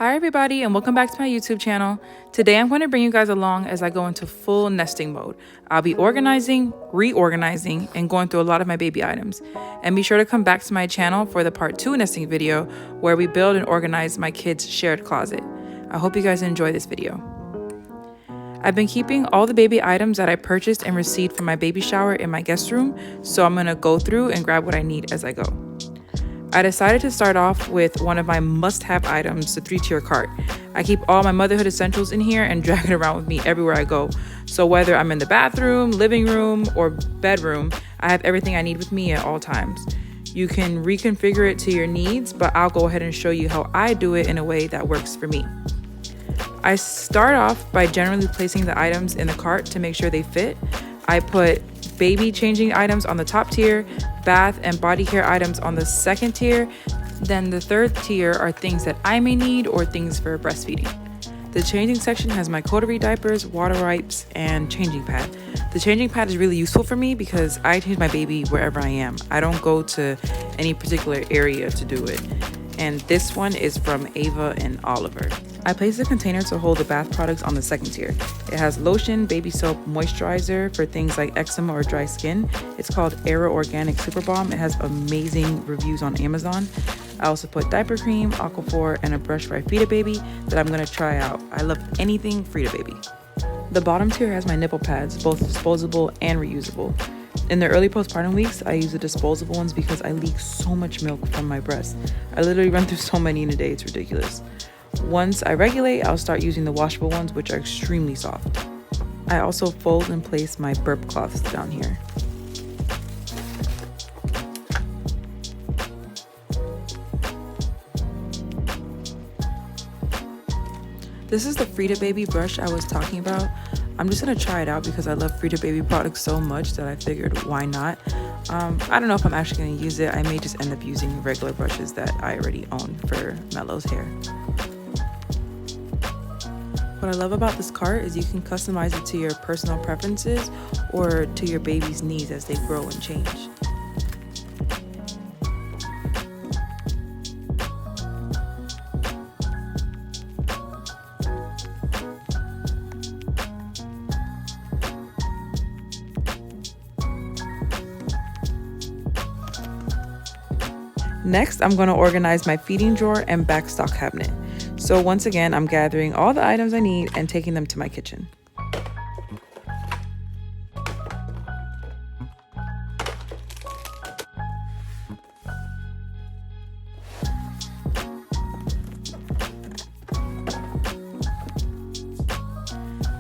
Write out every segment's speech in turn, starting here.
Hi everybody and welcome back to my YouTube channel. Today I'm going to bring you guys along as I go into full nesting mode. I'll be organizing, reorganizing, and going through a lot of my baby items. And be sure to come back to my channel for the part 2 nesting video where we build and organize my kids' shared closet. I hope you guys enjoy this video. I've been keeping all the baby items that I purchased and received from my baby shower in my guest room, so I'm going to go through and grab what I need as I go. I decided to start off with one of my must-have items, the 3-tier cart. I keep all my motherhood essentials in here and drag it around with me everywhere I go. So whether I'm in the bathroom, living room, or bedroom, I have everything I need with me at all times. You can reconfigure it to your needs, but I'll go ahead and show you how I do it in a way that works for me. I start off by generally placing the items in the cart to make sure they fit. I put baby changing items on the top tier, bath and body care items on the second tier, then the third tier are things that I may need or things for breastfeeding. The changing section has my coterie diapers, water wipes, and changing pad. The changing pad is really useful for me because I change my baby wherever I am. I don't go to any particular area to do it. And this one is from Ava and Oliver. I placed a container to hold the bath products on the second tier. It has lotion, baby soap, moisturizer for things like eczema or dry skin. It's called Aero Organic Super Balm. It has amazing reviews on Amazon. I also put diaper cream, Aquaphor, and a brush for Frida Baby that I'm gonna try out. I love anything Frida Baby. The bottom tier has my nipple pads, both disposable and reusable. In the early postpartum weeks, I use the disposable ones because I leak so much milk from my breast. I literally run through so many in a day, it's ridiculous. Once I regulate, I'll start using the washable ones, which are extremely soft. I also fold and place my burp cloths down here. This is the Frida Baby brush I was talking about. I'm just gonna try it out because I love Frida Baby products so much that I figured why not. I don't know if I'm actually gonna use it. I may just end up using regular brushes that I already own for Mellow's hair. What I love about this cart is you can customize it to your personal preferences or to your baby's needs as they grow and change. Next, I'm going to organize my feeding drawer and backstock cabinet. So once again, I'm gathering all the items I need and taking them to my kitchen.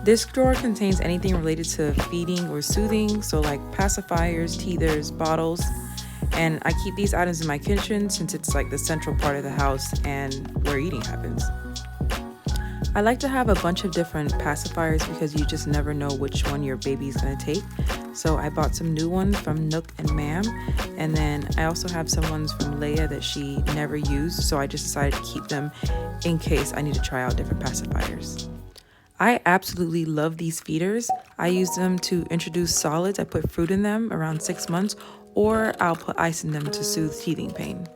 This drawer contains anything related to feeding or soothing, so like pacifiers, teethers, bottles. And I keep these items in my kitchen since it's like the central part of the house and where eating happens. I like to have a bunch of different pacifiers because you just never know which one your baby's gonna take. So I bought some new ones from Nook and Mam, and then I also have some ones from Leia that she never used, so I just decided to keep them in case I need to try out different pacifiers. I absolutely love these feeders. I use them to introduce solids. I put fruit in them around 6 months, or I'll put ice in them to soothe teething pain.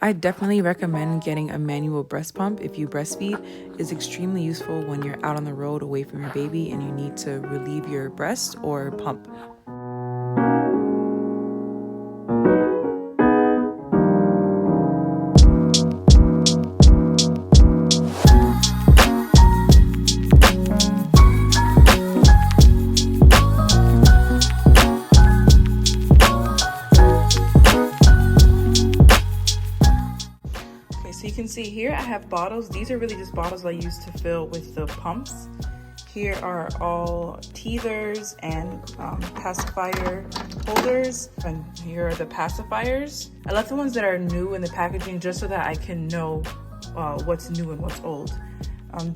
I definitely recommend getting a manual breast pump if you breastfeed. It's extremely useful when you're out on the road away from your baby and you need to relieve your breast or pump. So you can see here I have bottles. These are really just bottles I use to fill with the pumps. Here are all teethers and pacifier holders, and here are the pacifiers. I left the ones that are new in the packaging just so that I can know what's new and what's old.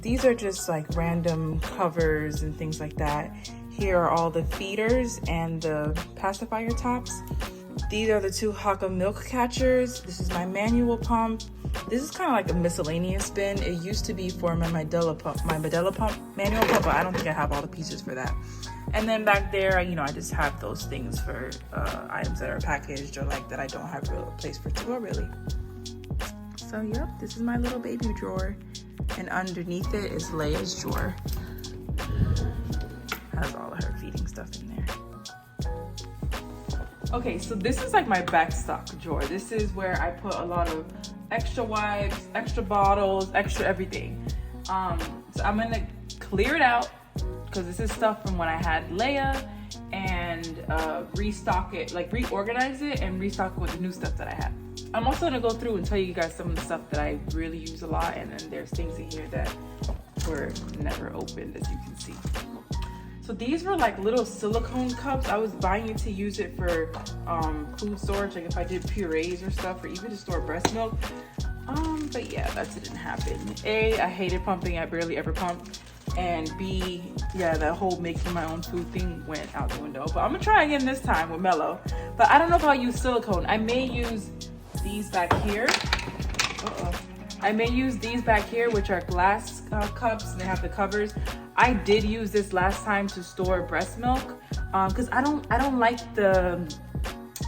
These are just like random covers and things like that. Here are all the feeders and the pacifier tops. These are the 2 Haka milk catchers. This is my manual pump. This is kind of like a miscellaneous bin. It used to be for my Medela pump, manual pump, but I don't think I have all the pieces for that. And then back there, I just have those things for items that are packaged or like that I don't have a place for to go really. So yep, this is my little baby drawer. And underneath it is Leia's drawer. Has all of her feeding stuff in there. Okay, so this is like my backstock drawer. This is where I put a lot of extra wipes, extra bottles, extra everything. So I'm gonna clear it out because this is stuff from when I had Leia, and restock it, like reorganize it and restock it with the new stuff that I have. I'm also gonna go through and tell you guys some of the stuff that I really use a lot, and then there's things in here that were never opened, as you can see. So these were like little silicone cups. I was buying it to use it for food storage, like if I did purees or stuff, or even to store breast milk. But yeah, that didn't happen. A, I hated pumping. I barely ever pumped. And B, yeah, that whole making my own food thing went out the window. But I'm gonna try again this time with Mellow. But I don't know if I'll use silicone. I may use these back here. I may use these back here, which are glass cups, and they have the covers. I did use this last time to store breast milk, because I don't like the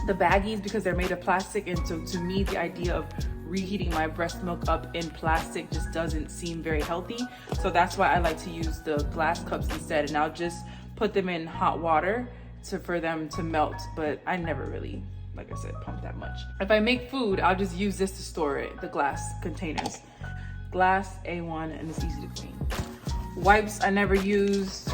baggies because they're made of plastic, and so to me the idea of reheating my breast milk up in plastic just doesn't seem very healthy. So that's why I like to use the glass cups instead, and I'll just put them in hot water for them to melt. But I never really, like I said, pump that much. If I make food, I'll just use this to store it, the glass containers. Glass A1, and it's easy to clean. Wipes I never used.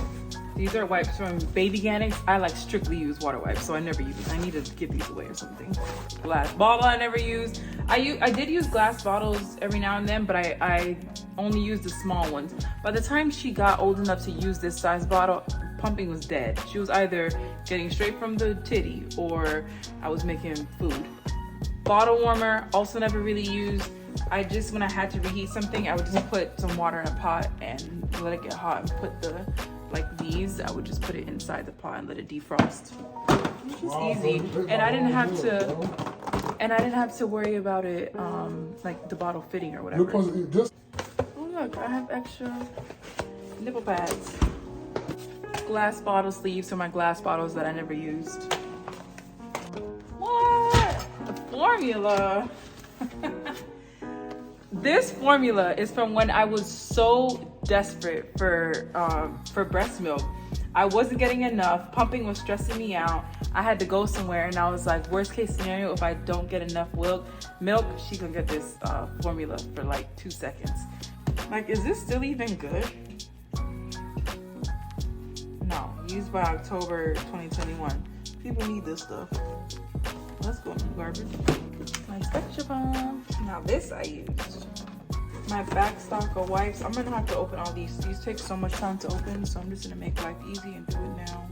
These are wipes from Baby Organics. I like strictly use water wipes, so I never use these. I need to give these away or something. Glass bottle I never used. I did use glass bottles every now and then, but I only used the small ones. By the time she got old enough to use this size bottle, pumping was dead. She was either getting straight from the titty or I was making food. Bottle warmer, also never really used. I just, when I had to reheat something, I would just put some water in a pot and let it get hot, and put the, like these, I would just put it inside the pot and let it defrost. It's just easy. And I didn't have to worry about it, like the bottle fitting or whatever. Oh look, I have extra nipple pads. Glass bottle sleeves for my glass bottles that I never used. What? The formula. This formula is from when I was so desperate for breast milk. I wasn't getting enough. Pumping was stressing me out. I had to go somewhere, and I was like, worst case scenario, if I don't get enough milk, she can get this formula for like 2 seconds. Like, is this still even good? No, used by October 2021. People need this stuff. Let's go in the garbage. My Spectrum. Now this I used. My back stock of wipes. I'm gonna have to open all these. These take so much time to open, so I'm just gonna make life easy and do it now.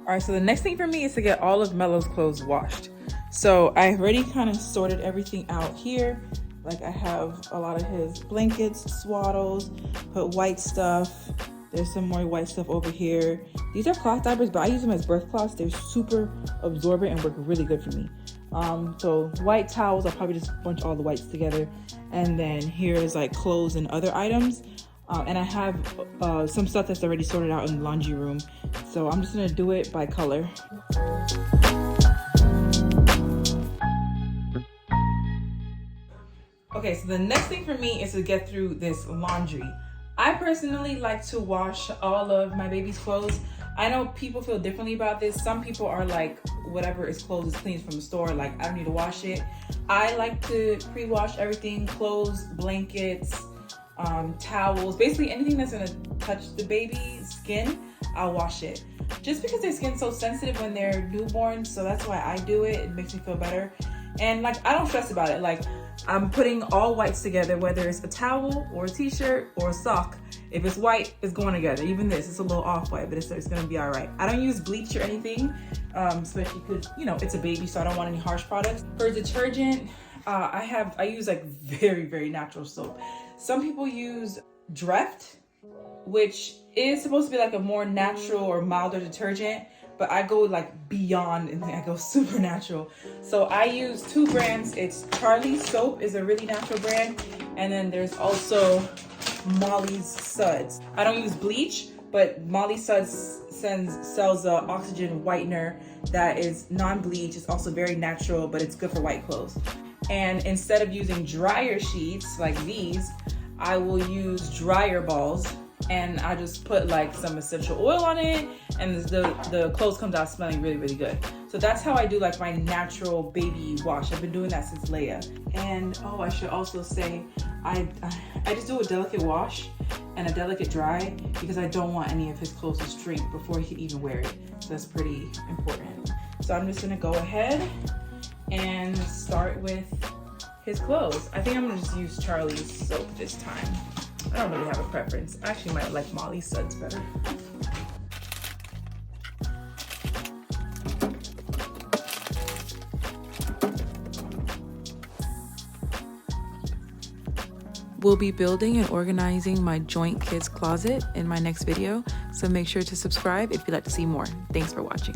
All right, so the next thing for me is to get all of Mellow's clothes washed. So I already kind of sorted everything out here. Like I have a lot of his blankets, swaddles, put white stuff. There's some more white stuff over here. These are cloth diapers, but I use them as birth cloths. They're super absorbent and work really good for me. So white towels, I'll probably just bunch all the whites together. And then here's like clothes and other items. And I have some stuff that's already sorted out in the laundry room. So I'm just gonna do it by color. Okay, so the next thing for me is to get through this laundry. I personally like to wash all of my baby's clothes. I know people feel differently about this. Some people are like, whatever is clothes is clean from the store, like I don't need to wash it. I like to pre-wash everything, clothes, blankets, towels, basically anything that's gonna touch the baby's skin, I'll wash it. Just because their skin's so sensitive when they're newborn, so that's why I do it. It makes me feel better. And like, I don't stress about it. Like, I'm putting all whites together, whether it's a towel or a t-shirt or a sock. If it's white, it's going together. Even this, it's a little off-white, but it's gonna be all right. I don't use bleach or anything, especially because, you know, it's a baby, so I don't want any harsh products. For detergent, I use like very, very natural soap. Some people use Dreft, which is supposed to be like a more natural or milder detergent, but I go like beyond and I go super natural. So I use 2 brands. It's Charlie's Soap is a really natural brand. And then there's also Molly's Suds. I don't use bleach, but Molly Suds sells a oxygen whitener that is non-bleach. It's also very natural, but it's good for white clothes. And instead of using dryer sheets like these, I will use dryer balls, and I just put like some essential oil on it, and the clothes comes out smelling really, really good. So that's how I do like my natural baby wash. I've been doing that since Leia. And oh, I should also say, I just do a delicate wash and a delicate dry because I don't want any of his clothes to shrink before he can even wear it. So that's pretty important. So I'm just gonna go ahead and start with his clothes. I think I'm gonna just use Charlie's soap this time. I don't really have a preference. I actually might like Molly's Suds better. We'll be building and organizing my joint kids closet in my next video, so make sure to subscribe if you'd like to see more. Thanks for watching.